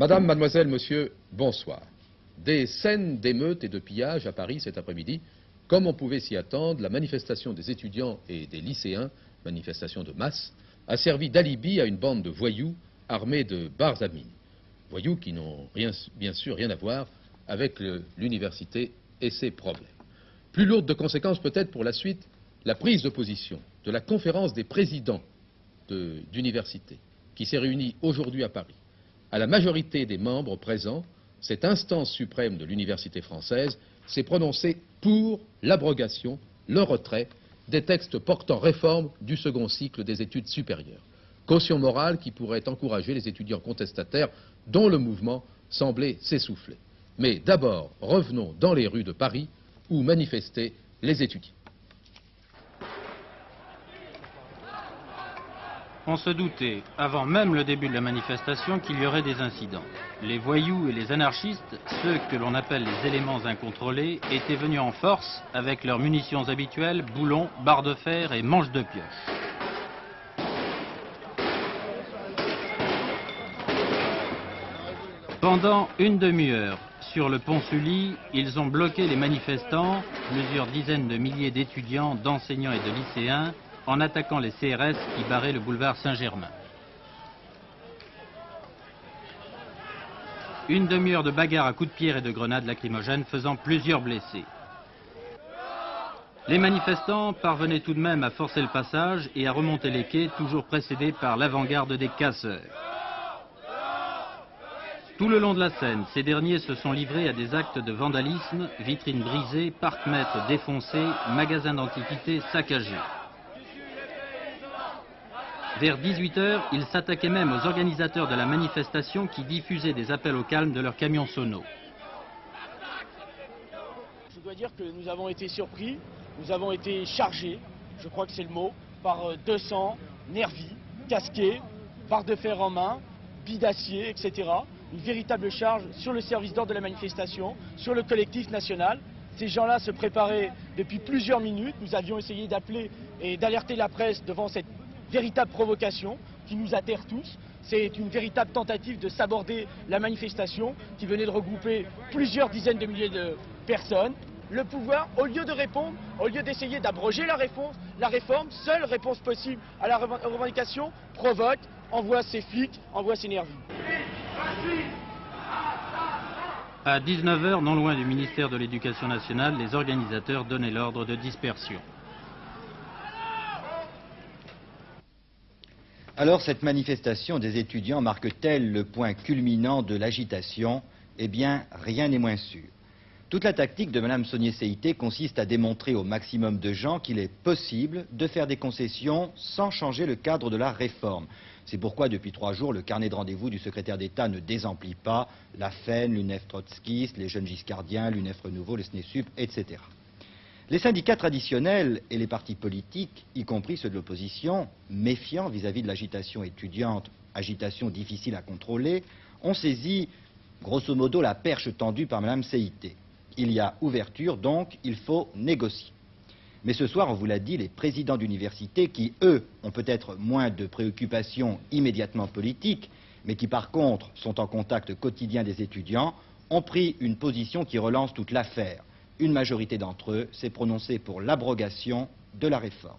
Madame, mademoiselle, monsieur, bonsoir. Des scènes d'émeutes et de pillage à Paris cet après-midi. Comme on pouvait s'y attendre, la manifestation des étudiants et des lycéens, manifestation de masse, a servi d'alibi à une bande de voyous armés de barres à mine. Voyous qui n'ont bien sûr rien à voir avec l'université et ses problèmes. Plus lourde de conséquences peut-être pour la suite, la prise de position de la conférence des présidents d'université qui s'est réunie aujourd'hui à Paris. À la majorité des membres présents, cette instance suprême de l'université française s'est prononcée pour l'abrogation, le retrait des textes portant réforme du second cycle des études supérieures. Caution morale qui pourrait encourager les étudiants contestataires dont le mouvement semblait s'essouffler. Mais d'abord, revenons dans les rues de Paris où manifestaient les étudiants. On se doutait, avant même le début de la manifestation, qu'il y aurait des incidents. Les voyous et les anarchistes, ceux que l'on appelle les éléments incontrôlés, étaient venus en force avec leurs munitions habituelles, boulons, barres de fer et manches de pioche. Pendant une demi-heure, sur le pont Sully, ils ont bloqué les manifestants, plusieurs dizaines de milliers d'étudiants, d'enseignants et de lycéens, en attaquant les CRS qui barraient le boulevard Saint-Germain. Une demi-heure de bagarre à coups de pierre et de grenades lacrymogènes faisant plusieurs blessés. Les manifestants parvenaient tout de même à forcer le passage et à remonter les quais, toujours précédés par l'avant-garde des casseurs. Tout le long de la Seine, ces derniers se sont livrés à des actes de vandalisme, vitrines brisées, parcs-mètres défoncés, magasins d'antiquités saccagés. Vers 18 h, ils s'attaquaient même aux organisateurs de la manifestation qui diffusaient des appels au calme de leurs camions sonos. Je dois dire que nous avons été surpris, nous avons été chargés, je crois que c'est le mot, par 200 nervis, casqués, barres de fer en main, billes d'acier, etc. Une véritable charge sur le service d'ordre de la manifestation, sur le collectif national. Ces gens-là se préparaient depuis plusieurs minutes. Nous avions essayé d'appeler et d'alerter la presse devant cette véritable provocation qui nous atterre tous. C'est une véritable tentative de saborder la manifestation qui venait de regrouper plusieurs dizaines de milliers de personnes. Le pouvoir, au lieu de répondre, au lieu d'essayer d'abroger la réforme, seule réponse possible à la revendication, provoque, envoie ses flics, envoie ses nervis. À 19 h, non loin du ministère de l'Éducation nationale, les organisateurs donnaient l'ordre de dispersion. Alors cette manifestation des étudiants marque-t-elle le point culminant de l'agitation? Eh bien, rien n'est moins sûr. Toute la tactique de Mme Saunier-Seïté consiste à démontrer au maximum de gens qu'il est possible de faire des concessions sans changer le cadre de la réforme. C'est pourquoi, depuis 3 jours, le carnet de rendez-vous du secrétaire d'État ne désemplit pas la FEN, l'UNEF trotskiste, les jeunes giscardiens, l'UNEF renouveau, le SNESUP, etc. Les syndicats traditionnels et les partis politiques, y compris ceux de l'opposition, méfiants vis-à-vis de l'agitation étudiante, agitation difficile à contrôler, ont saisi, grosso modo, la perche tendue par Mme Seïté. Il y a ouverture, donc il faut négocier. Mais ce soir, on vous l'a dit, les présidents d'université qui, eux, ont peut-être moins de préoccupations immédiatement politiques, mais qui par contre sont en contact quotidien des étudiants, ont pris une position qui relance toute l'affaire. Une majorité d'entre eux s'est prononcée pour l'abrogation de la réforme.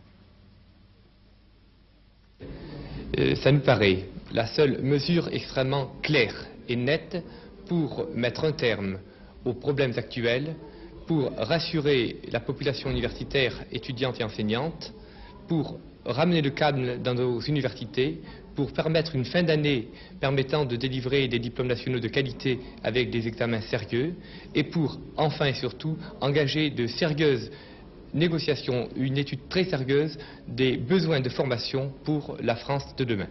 Ça nous paraît la seule mesure extrêmement claire et nette pour mettre un terme aux problèmes actuels, pour rassurer la population universitaire, étudiante et enseignante, pour ramener le calme dans nos universités, pour permettre une fin d'année permettant de délivrer des diplômes nationaux de qualité avec des examens sérieux, et pour, enfin et surtout, engager de sérieuses négociations, une étude très sérieuse des besoins de formation pour la France de demain.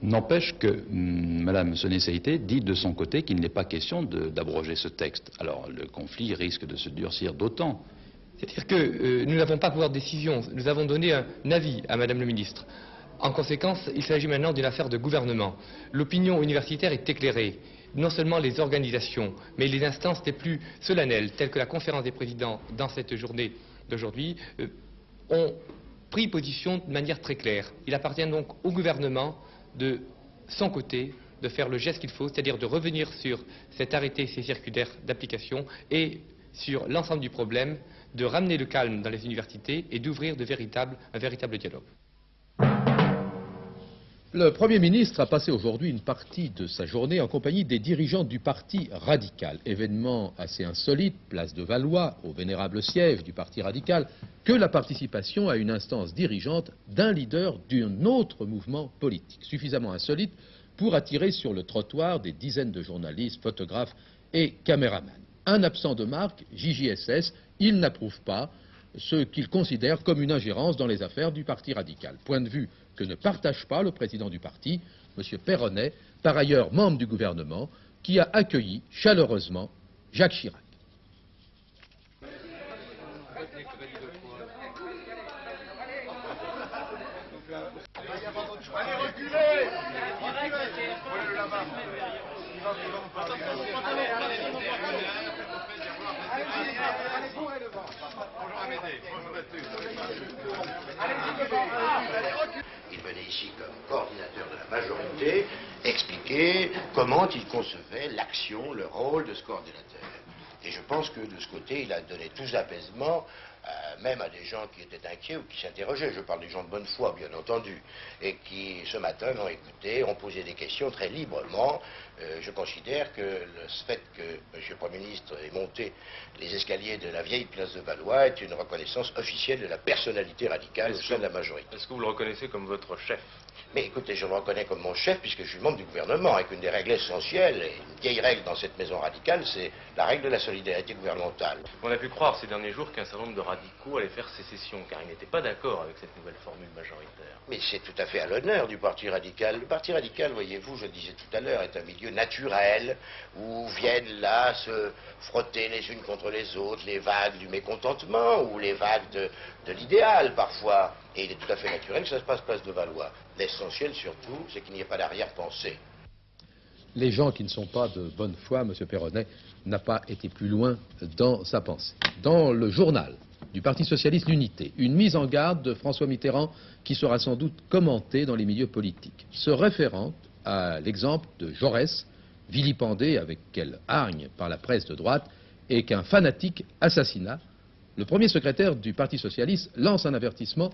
N'empêche que Mme Saunier-Seïté dit de son côté qu'il n'est pas question d'abroger ce texte. Alors le conflit risque de se durcir d'autant. C'est-à-dire que nous n'avons pas pouvoir de décision, nous avons donné un avis à Madame le ministre. En conséquence, il s'agit maintenant d'une affaire de gouvernement. L'opinion universitaire est éclairée. Non seulement les organisations, mais les instances les plus solennelles, telles que la conférence des présidents dans cette journée d'aujourd'hui, ont pris position de manière très claire. Il appartient donc au gouvernement de son côté de faire le geste qu'il faut, c'est-à-dire de revenir sur cet arrêté, ces circulaires d'application et sur l'ensemble du problème, de ramener le calme dans les universités et d'ouvrir un véritable dialogue. Le Premier ministre a passé aujourd'hui une partie de sa journée en compagnie des dirigeants du Parti radical. Événement assez insolite, place de Valois, au vénérable siège du Parti radical, que la participation à une instance dirigeante d'un leader d'un autre mouvement politique. Suffisamment insolite pour attirer sur le trottoir des dizaines de journalistes, photographes et caméramans. Un absent de marque, JJSS, il n'approuve pas ce qu'il considère comme une ingérence dans les affaires du Parti radical. Point de vue que ne partage pas le président du parti, M. Perronnet, par ailleurs membre du gouvernement, qui a accueilli chaleureusement Jacques Chirac. Il venait ici comme coordinateur de la majorité expliquer comment il concevait l'action, le rôle de ce coordinateur. Et je pense que de ce côté, il a donné tout apaisement, même à des gens qui étaient inquiets ou qui s'interrogeaient. Je parle des gens de bonne foi, bien entendu, et qui, ce matin, l'ont écouté, ont posé des questions très librement. Je considère que le fait que M. le Premier ministre ait monté les escaliers de la vieille place de Valois est une reconnaissance officielle de la personnalité radicale au sein de la majorité. Est-ce que vous le reconnaissez comme votre chef? Mais écoutez, je le reconnais comme mon chef puisque je suis membre du gouvernement et qu'une des règles essentielles, et une vieille règle dans cette maison radicale, c'est la règle de la solidarité gouvernementale. On a pu croire ces derniers jours qu'un certain nombre de radicaux allaient faire sécession car ils n'étaient pas d'accord avec cette nouvelle formule majoritaire. Mais c'est tout à fait à l'honneur du Parti radical. Le Parti radical, voyez-vous, je le disais tout à l'heure, est un milieu naturel où viennent là se frotter les unes contre les autres les vagues du mécontentement ou les vagues de l'idéal parfois. Et il est tout à fait naturel que ça se passe place de Valois. L'essentiel surtout, c'est qu'il n'y ait pas d'arrière-pensée. Les gens qui ne sont pas de bonne foi, M. Perronnet n'a pas été plus loin dans sa pensée. Dans le journal du Parti socialiste L'Unité, une mise en garde de François Mitterrand qui sera sans doute commentée dans les milieux politiques, se référant à l'exemple de Jaurès, vilipendé avec quelle hargne par la presse de droite, et qu'un fanatique assassina. Le premier secrétaire du Parti socialiste lance un avertissement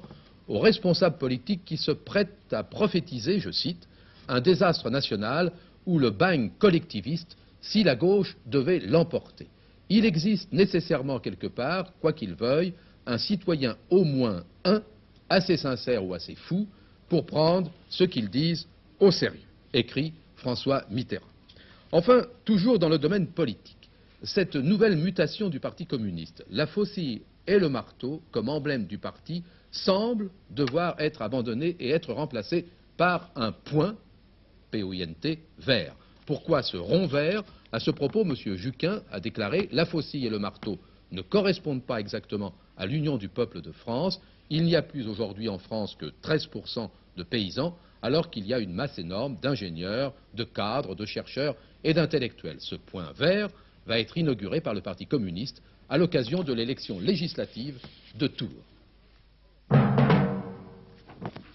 aux responsables politiques qui se prêtent à prophétiser, je cite, un désastre national ou le bagne collectiviste si la gauche devait l'emporter. Il existe nécessairement quelque part, quoi qu'il veuille, un citoyen au moins un, assez sincère ou assez fou, pour prendre ce qu'ils disent au sérieux, écrit François Mitterrand. Enfin, toujours dans le domaine politique, cette nouvelle mutation du Parti communiste, la faucille et le marteau, comme emblème du parti, semblent devoir être abandonnés et être remplacés par un point, P-O-I-N-T, vert. Pourquoi ce rond vert? À ce propos, M. Juquin a déclaré « La faucille et le marteau ne correspondent pas exactement à l'union du peuple de France. Il n'y a plus aujourd'hui en France que 13% de paysans, alors qu'il y a une masse énorme d'ingénieurs, de cadres, de chercheurs et d'intellectuels. Ce point vert va être inauguré par le Parti communiste à l'occasion de l'élection législative de Tours.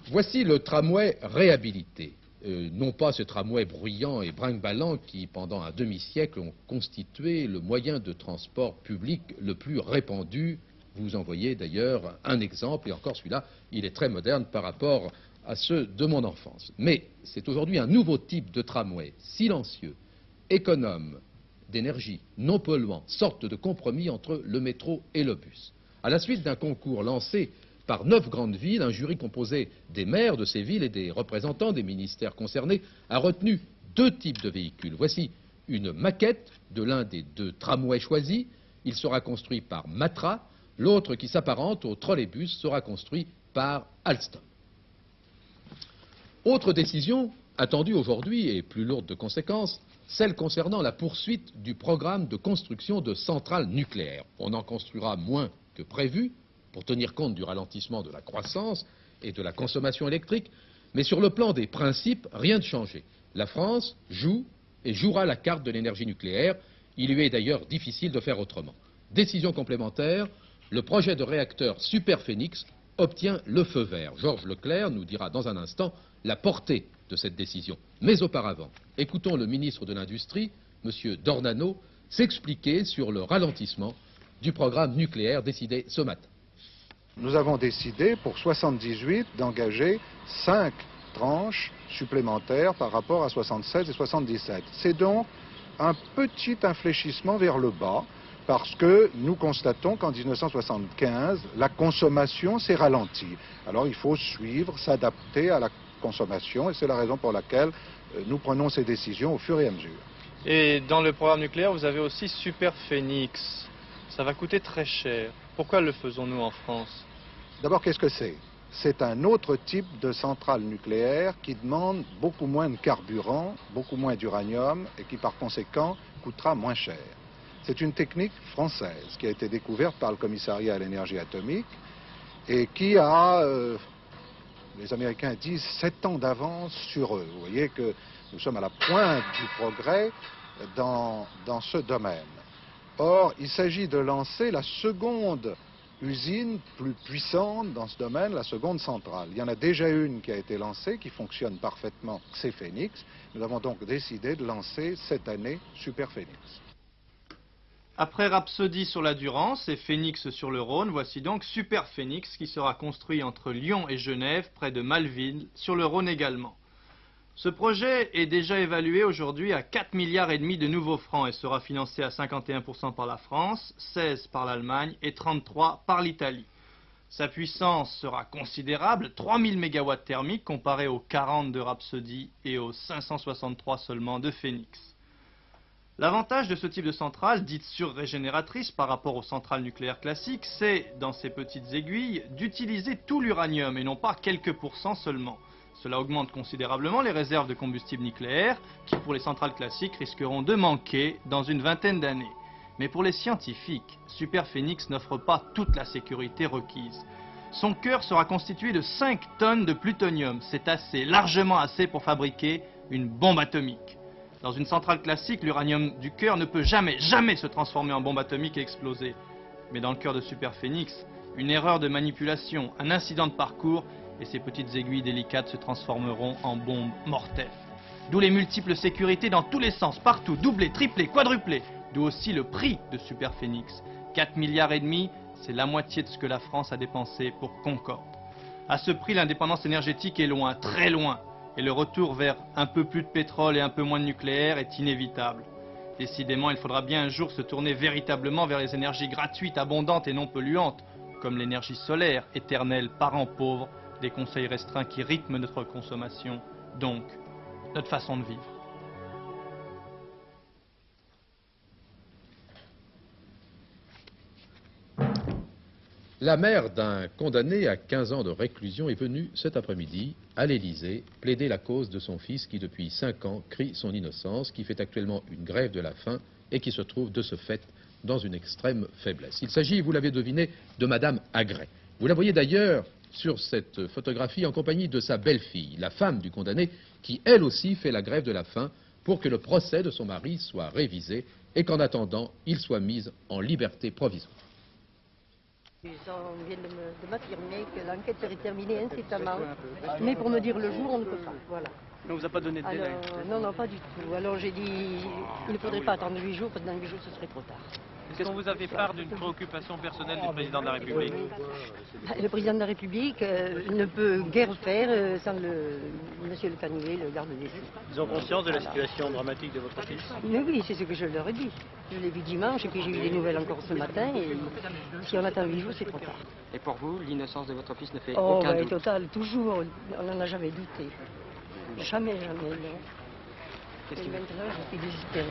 Voici le tramway réhabilité. Non pas ce tramway bruyant et brinque-ballant qui, pendant un demi-siècle, ont constitué le moyen de transport public le plus répandu. Vous en voyez d'ailleurs un exemple, et encore celui-là, il est très moderne par rapport à ceux de mon enfance. Mais c'est aujourd'hui un nouveau type de tramway, silencieux, économe d'énergie, non polluant, sorte de compromis entre le métro et le bus. À la suite d'un concours lancé par 9 grandes villes, un jury composé des maires de ces villes et des représentants des ministères concernés a retenu 2 types de véhicules. Voici une maquette de l'un des 2 tramways choisis. Il sera construit par Matra. L'autre, qui s'apparente au trolleybus, sera construit par Alstom. Autre décision attendue aujourd'hui et plus lourde de conséquences, celle concernant la poursuite du programme de construction de centrales nucléaires. On en construira moins que prévu, pour tenir compte du ralentissement de la croissance et de la consommation électrique, mais sur le plan des principes, rien de changé. La France joue et jouera la carte de l'énergie nucléaire. Il lui est d'ailleurs difficile de faire autrement. Décision complémentaire, le projet de réacteur Superphénix obtient le feu vert. Georges Leclerc nous dira dans un instant la portée de cette décision. Mais auparavant, écoutons le ministre de l'Industrie, M. Dornano, s'expliquer sur le ralentissement du programme nucléaire décidé ce matin. Nous avons décidé pour 78 d'engager 5 tranches supplémentaires par rapport à 76 et 77. C'est donc un petit infléchissement vers le bas parce que nous constatons qu'en 1975, la consommation s'est ralentie. Alors il faut suivre, s'adapter à la consommation et c'est la raison pour laquelle nous prenons ces décisions au fur et à mesure. Et dans le programme nucléaire, vous avez aussi Super Phénix. Ça va coûter très cher. Pourquoi le faisons-nous en France? D'abord, qu'est-ce que c'est? C'est un autre type de centrale nucléaire qui demande beaucoup moins de carburant, beaucoup moins d'uranium et qui par conséquent coûtera moins cher. C'est une technique française qui a été découverte par le commissariat à l'énergie atomique et qui a, les Américains disent, 7 ans d'avance sur eux. Vous voyez que nous sommes à la pointe du progrès dans ce domaine. Or, il s'agit de lancer la seconde usine plus puissante dans ce domaine, la seconde centrale. Il y en a déjà une qui a été lancée, qui fonctionne parfaitement, c'est Phénix. Nous avons donc décidé de lancer cette année Super Phénix. Après Rhapsody sur la Durance et Phénix sur le Rhône, voici donc Super Phénix qui sera construit entre Lyon et Genève, près de Malville, sur le Rhône également. Ce projet est déjà évalué aujourd'hui à 4,5 milliards de nouveaux francs et sera financé à 51% par la France, 16% par l'Allemagne et 33% par l'Italie. Sa puissance sera considérable, 3000 MW thermiques comparé aux 40 de Rhapsody et aux 563 seulement de Phénix. L'avantage de ce type de centrale, dite surrégénératrice par rapport aux centrales nucléaires classiques, c'est, dans ces petites aiguilles, d'utiliser tout l'uranium et non pas quelques pourcents seulement. Cela augmente considérablement les réserves de combustible nucléaire qui, pour les centrales classiques, risqueront de manquer dans une vingtaine d'années. Mais pour les scientifiques, Super Phénix n'offre pas toute la sécurité requise. Son cœur sera constitué de 5 tonnes de plutonium. C'est assez, largement assez pour fabriquer une bombe atomique. Dans une centrale classique, l'uranium du cœur ne peut jamais se transformer en bombe atomique et exploser. Mais dans le cœur de Super Phénix, une erreur de manipulation, un incident de parcours, et ces petites aiguilles délicates se transformeront en bombes mortelles. D'où les multiples sécurités dans tous les sens, partout, doublées, triplées, quadruplées. D'où aussi le prix de Super Phénix. 4,5 milliards, c'est la moitié de ce que la France a dépensé pour Concorde. À ce prix, l'indépendance énergétique est loin, très loin. Et le retour vers un peu plus de pétrole et un peu moins de nucléaire est inévitable. Décidément, il faudra bien un jour se tourner véritablement vers les énergies gratuites, abondantes et non polluantes, comme l'énergie solaire, éternelle parent pauvre, des conseils restreints qui rythment notre consommation, donc notre façon de vivre. La mère d'un condamné à 15 ans de réclusion est venue cet après-midi à l'Élysée plaider la cause de son fils qui depuis 5 ans crie son innocence, qui fait actuellement une grève de la faim et qui se trouve de ce fait dans une extrême faiblesse. Il s'agit, vous l'avez deviné, de Madame Agret. Vous la voyez d'ailleurs sur cette photographie en compagnie de sa belle-fille, la femme du condamné, qui elle aussi fait la grève de la faim pour que le procès de son mari soit révisé et qu'en attendant, il soit mis en liberté provisoire. On vient de m'affirmer que l'enquête serait terminée incessamment, mais pour me dire le jour, on ne peut pas. Voilà. On ne vous a pas donné de délai? Non, non, pas du tout. Alors j'ai dit, il ne faudrait pas attendre 8 jours, parce que dans 8 jours, ce serait trop tard. Est-ce qu'on vous a fait part d'une préoccupation personnelle du président de la République? Le président de la République ne peut guère faire sans monsieur le Canivet, le garde des Sceaux. Ils ont conscience de la situation dramatique de votre fils? Mais oui, c'est ce que je leur ai dit. Je l'ai vu dimanche et puis j'ai eu des nouvelles encore ce matin. Et si on attend 8 jours, c'est trop tard. Et pour vous, l'innocence de votre fils ne fait aucun aucun doute? Total, toujours. On n'en a jamais douté. Jamais, jamais, non. Et maintenant, je suis désespérée.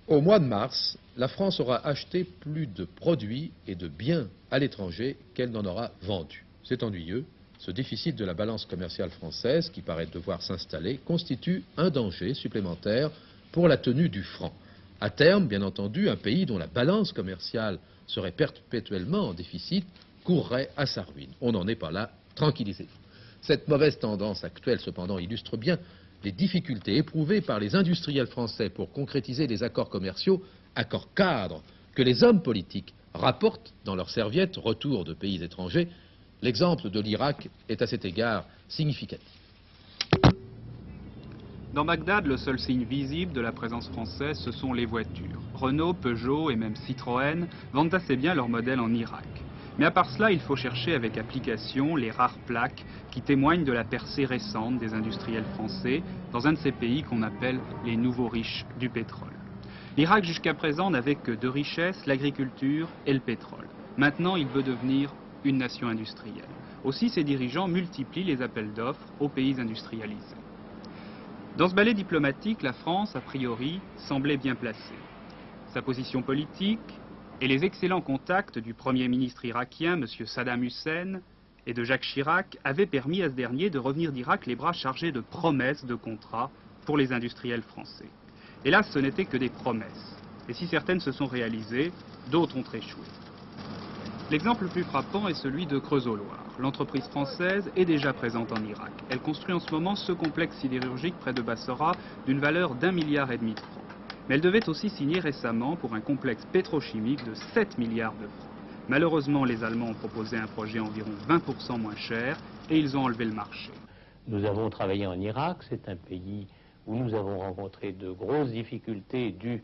Au mois de mars, la France aura acheté plus de produits et de biens à l'étranger qu'elle n'en aura vendus. C'est ennuyeux. Ce déficit de la balance commerciale française, qui paraît devoir s'installer, constitue un danger supplémentaire pour la tenue du franc. À terme, bien entendu, un pays dont la balance commerciale serait perpétuellement en déficit courrait à sa ruine. On n'en est pas là, tranquillisez-vous. Cette mauvaise tendance actuelle, cependant, illustre bien les difficultés éprouvées par les industriels français pour concrétiser des accords commerciaux, accords cadres, que les hommes politiques rapportent dans leurs serviettes retour de pays étrangers. L'exemple de l'Irak est à cet égard significatif. Dans Bagdad, le seul signe visible de la présence française, ce sont les voitures. Renault, Peugeot et même Citroën vendent assez bien leurs modèles en Irak. Mais à part cela, il faut chercher avec application les rares plaques qui témoignent de la percée récente des industriels français dans un de ces pays qu'on appelle les nouveaux riches du pétrole. L'Irak jusqu'à présent n'avait que deux richesses, l'agriculture et le pétrole. Maintenant, il veut devenir une nation industrielle. Aussi, ses dirigeants multiplient les appels d'offres aux pays industrialisés. Dans ce ballet diplomatique, la France, a priori, semblait bien placée. Sa position politique et les excellents contacts du Premier ministre irakien, M. Saddam Hussein, et de Jacques Chirac avaient permis à ce dernier de revenir d'Irak les bras chargés de promesses de contrats pour les industriels français. Hélas, ce n'étaient que des promesses. Et si certaines se sont réalisées, d'autres ont échoué. L'exemple le plus frappant est celui de Creusot-Loire. L'entreprise française est déjà présente en Irak. Elle construit en ce moment ce complexe sidérurgique près de Bassora d'une valeur d'1,5 milliard de francs. Mais elle devait aussi signer récemment pour un complexe pétrochimique de 7 milliards de francs. Malheureusement, les Allemands ont proposé un projet environ 20% moins cher et ils ont enlevé le marché. Nous avons travaillé en Irak, c'est un pays où nous avons rencontré de grosses difficultés dues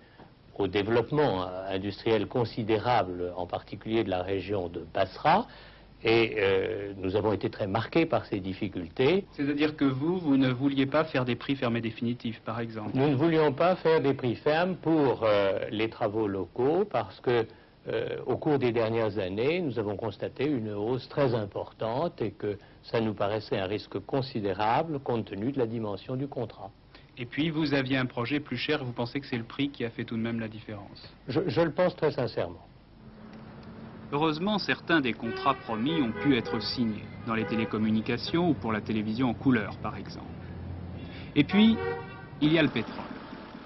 au développement industriel considérable, en particulier de la région de Basra, et nous avons été très marqués par ces difficultés. C'est-à-dire que vous ne vouliez pas faire des prix fermés définitifs, par exemple? Nous ne voulions pas faire des prix fermes pour les travaux locaux, parce que au cours des dernières années, nous avons constaté une hausse très importante et que ça nous paraissait un risque considérable compte tenu de la dimension du contrat. Et puis, vous aviez un projet plus cher, vous pensez que c'est le prix qui a fait tout de même la différence? Je le pense très sincèrement. Heureusement, certains des contrats promis ont pu être signés, dans les télécommunications ou pour la télévision en couleur, par exemple. Et puis, il y a le pétrole.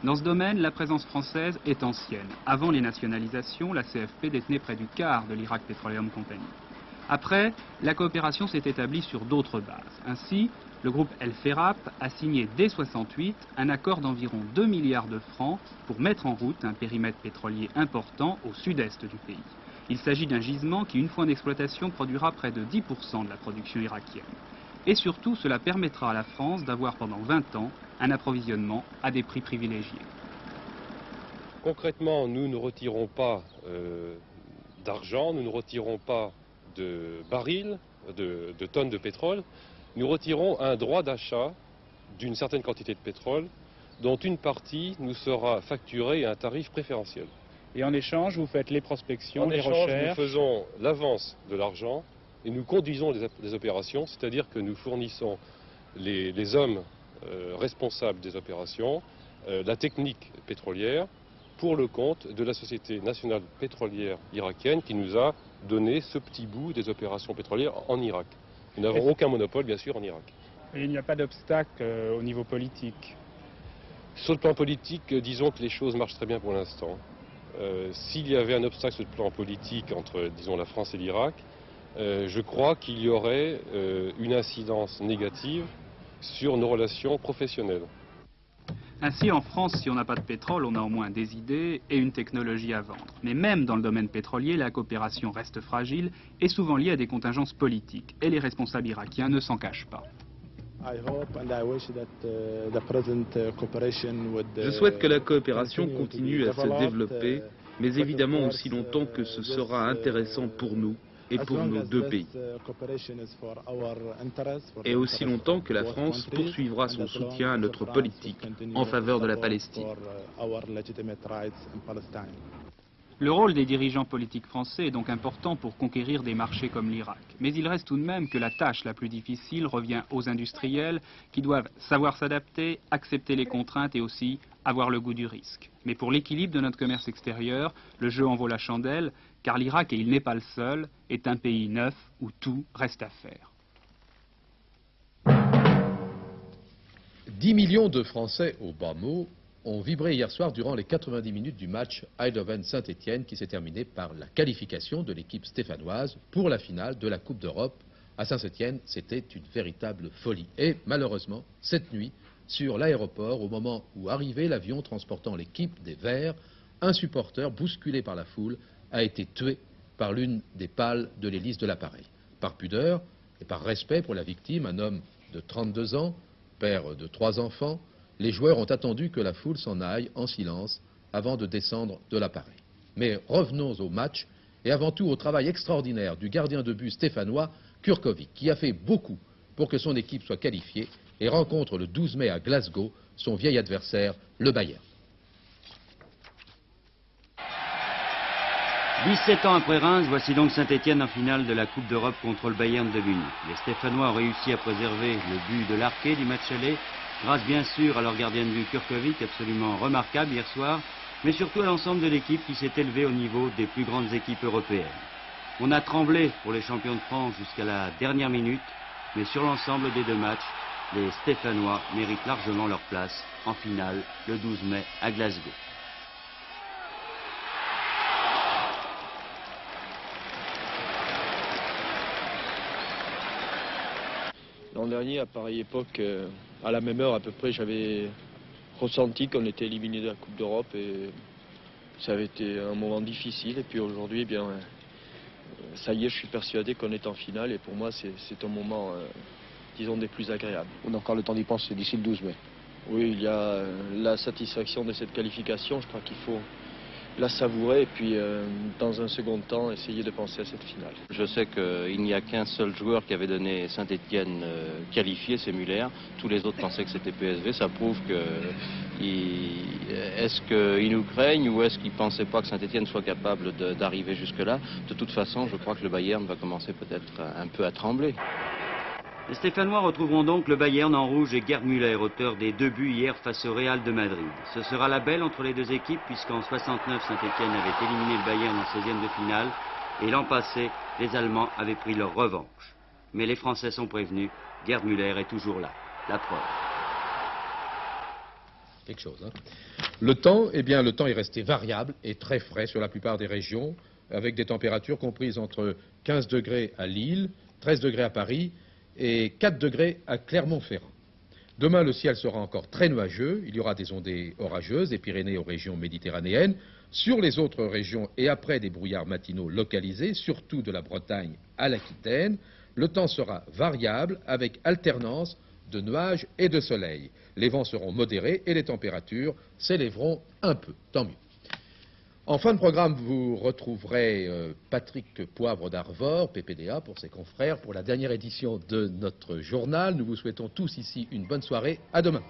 Dans ce domaine, la présence française est ancienne. Avant les nationalisations, la CFP détenait près du quart de l'Iraq Petroleum Company. Après, la coopération s'est établie sur d'autres bases. Ainsi, le groupe El Ferrap a signé dès 1968 un accord d'environ 2 milliards de francs pour mettre en route un périmètre pétrolier important au sud-est du pays. Il s'agit d'un gisement qui, une fois en exploitation, produira près de 10% de la production irakienne. Et surtout, cela permettra à la France d'avoir pendant 20 ans un approvisionnement à des prix privilégiés. Concrètement, nous ne retirons pas d'argent, nous ne retirons pas de barils, de tonnes de pétrole. Nous retirons un droit d'achat d'une certaine quantité de pétrole, dont une partie nous sera facturée à un tarif préférentiel. Et en échange, vous faites les prospections, les recherches. En échange, nous faisons l'avance de l'argent et nous conduisons les opérations, c'est-à-dire que nous fournissons les hommes responsables des opérations, la technique pétrolière, pour le compte de la Société nationale pétrolière irakienne qui nous a donné ce petit bout des opérations pétrolières en Irak. Nous n'avons aucun monopole, bien sûr, en Irak. Et il n'y a pas d'obstacle au niveau politique? Sur le plan politique, disons que les choses marchent très bien pour l'instant. S'il y avait un obstacle sur le plan politique entre, disons, la France et l'Irak, je crois qu'il y aurait une incidence négative sur nos relations professionnelles. Ainsi, en France, si on n'a pas de pétrole, on a au moins des idées et une technologie à vendre. Mais même dans le domaine pétrolier, la coopération reste fragile et souvent liée à des contingences politiques. Et les responsables irakiens ne s'en cachent pas. Je souhaite que la coopération continue à se développer, mais évidemment aussi longtemps que ce sera intéressant pour nous et pour nos deux pays. Et aussi longtemps que la France poursuivra son soutien à notre politique en faveur de la Palestine. Le rôle des dirigeants politiques français est donc important pour conquérir des marchés comme l'Irak. Mais il reste tout de même que la tâche la plus difficile revient aux industriels qui doivent savoir s'adapter, accepter les contraintes et aussi avoir le goût du risque. Mais pour l'équilibre de notre commerce extérieur, le jeu en vaut la chandelle, car l'Irak, et il n'est pas le seul, est un pays neuf où tout reste à faire. 10 millions de Français au bas mot ont vibré hier soir durant les 90 minutes du match Eindhoven-Saint-Étienne qui s'est terminé par la qualification de l'équipe stéphanoise pour la finale de la Coupe d'Europe. À Saint-Étienne, c'était une véritable folie. Et malheureusement, cette nuit, sur l'aéroport, au moment où arrivait l'avion transportant l'équipe des Verts, un supporter bousculé par la foule a été tué par l'une des pales de l'hélice de l'appareil. Par pudeur et par respect pour la victime, un homme de 32 ans, père de 3 enfants, les joueurs ont attendu que la foule s'en aille en silence avant de descendre de l'appareil. Mais revenons au match et avant tout au travail extraordinaire du gardien de but stéphanois Kurkovic, qui a fait beaucoup pour que son équipe soit qualifiée et rencontre le 12 mai à Glasgow son vieil adversaire, le Bayern. 17 ans après Reims, voici donc Saint-Étienne en finale de la Coupe d'Europe contre le Bayern de Munich. Les Stéphanois ont réussi à préserver le but de l'arqué du match aller, grâce bien sûr à leur gardien de but Kurkovic, absolument remarquable hier soir, mais surtout à l'ensemble de l'équipe qui s'est élevée au niveau des plus grandes équipes européennes. On a tremblé pour les champions de France jusqu'à la dernière minute, mais sur l'ensemble des 2 matchs, les Stéphanois méritent largement leur place en finale le 12 mai à Glasgow. L'an dernier, à pareille époque, à la même heure à peu près, j'avais ressenti qu'on était éliminé de la Coupe d'Europe et ça avait été un moment difficile. Et puis aujourd'hui, eh bien, ça y est, je suis persuadé qu'on est en finale et pour moi, c'est un moment, disons, des plus agréables. On a encore le temps d'y penser d'ici le 12 mai. Oui, il y a la satisfaction de cette qualification. Je crois qu'il faut la savourer et puis dans un second temps essayer de penser à cette finale. Je sais qu'il n'y a qu'un seul joueur qui avait donné Saint-Étienne qualifié, c'est Muller. Tous les autres pensaient que c'était PSV. Ça prouve que est-ce qu'ils nous craignent ou est-ce qu'ils ne pensaient pas que Saint-Étienne soit capable d'arriver jusque-là. De toute façon, je crois que le Bayern va commencer peut-être un peu à trembler. Les Stéphanois retrouveront donc le Bayern en rouge et Gerd Müller, auteur des 2 buts hier face au Real de Madrid. Ce sera la belle entre les 2 équipes puisqu'en 69, Saint-Étienne avait éliminé le Bayern en 16e de finale et l'an passé, les Allemands avaient pris leur revanche. Mais les Français sont prévenus, Gerd Müller est toujours là, la preuve. Quelque chose, hein. Le temps, eh bien, le temps est resté variable et très frais sur la plupart des régions, avec des températures comprises entre 15 degrés à Lille, 13 degrés à Paris, et 4 degrés à Clermont-Ferrand. Demain, le ciel sera encore très nuageux. Il y aura des ondées orageuses, des Pyrénées aux régions méditerranéennes. Sur les autres régions et après des brouillards matinaux localisés, surtout de la Bretagne à l'Aquitaine, le temps sera variable avec alternance de nuages et de soleil. Les vents seront modérés et les températures s'élèveront un peu. Tant mieux. En fin de programme, vous retrouverez Patrick Poivre d'Arvor, PPDA, pour ses confrères, pour la dernière édition de notre journal. Nous vous souhaitons tous ici une bonne soirée. À demain.